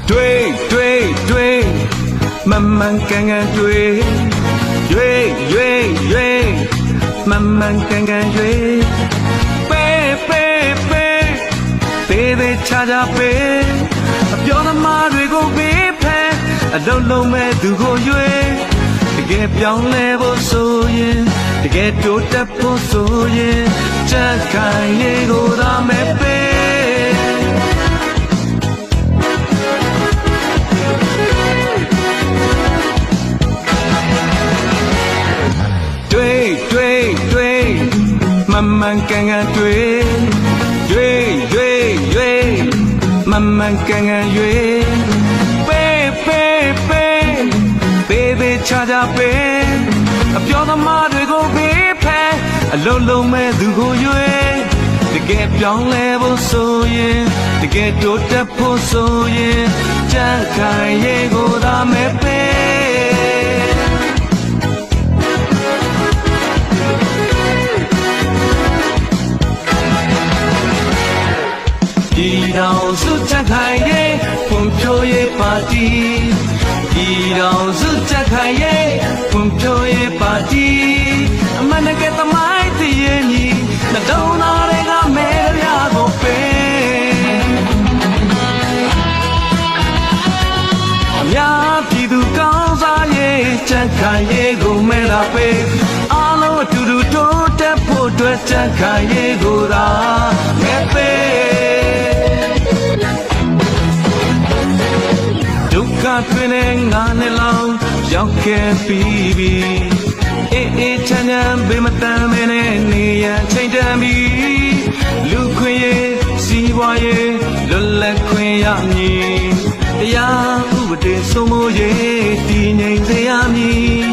对，慢慢干干对，慢慢干干对，背恰背，ပြောသမားတွေကိုပေးဖဲအလုံးလုံးမဲ့သူကိုရွေးတကယ်ပြောင်းလဲဖို့ဆိုရင်တကယ်တိုးတက်ဖို့ဆိုရင်ချက်ခိုင်လေးကိုသာမဲ့ပေး对，慢慢干干对，慢慢干干对，背恰背，ပြောသမားတွေကိုပေးဖဲအလုံးလုံးမဲ့သူကိုရွေးတကယ်ပြောင်းလဲဖို့ဆိုရင်တကယ်တိုးတက်ဖို့ဆိုရင်ကြံ့ခိုင်ရေးကိုသာမဲ့ပေးဒီတော်စုချက်ခိုင်ရေးဖွံ့ဖြိုးရေးပါတီဒီတော်စုချက်ခိုင်ရေးဖွံ့ဖြိုးရေးပါတီအမှန်တကယ်သမိုင်းတည်ရင်ကြီးနှလုံးသားတွေကမဲရကိုပေးအများပြည်သူကောင်းစားရေးချက်ခိုင်ရေးကိုမဲတာပေးအားလုံးအတူတူတိုးတက်ဖို့အတွက်ချက်ခိုင်ရေးကိုသာမဲပေးဒုက္ခတွင်နဲ့ငါနဲ့လောင်ရောက်ခဲ့ပြီးပြီအေးချမ်းချမ်းဘေးမတမ်းမနဲ့နေရချိန်တန်ပြီလူခွင့်ရေးစီးပွားရေးလွတ်လပ်ခွင့်ရမည်တရားဥပဒေစိုးမိုးရေးတည်ငြိမ်စေရမည်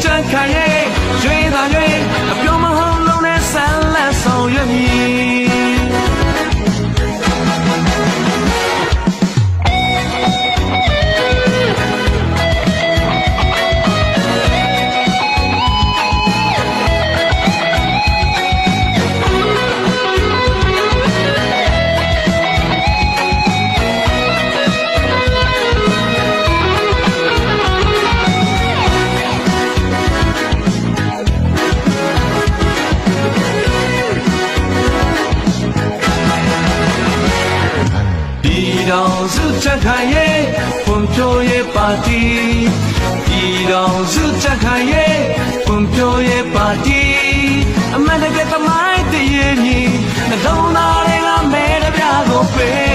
ကြံ့ခိုင်ရေးရွေးသာရွေးအပြောမဟုတ်လုံးနဲ့ဆန်းလက်ဆောင်ရွက်မည်တော်စုချက်ခိုင်ရေးဖွံ့ဖြိုးရေးပါတီဒီတော်စုချက်ခိုင်ရေးဖွံ့ဖြိုးရေးပါတီအမှန်တကယ်သမိုင်းတည်ရင်ကြီးနှလုံးသားတွေကမဲတပြားကိုပေး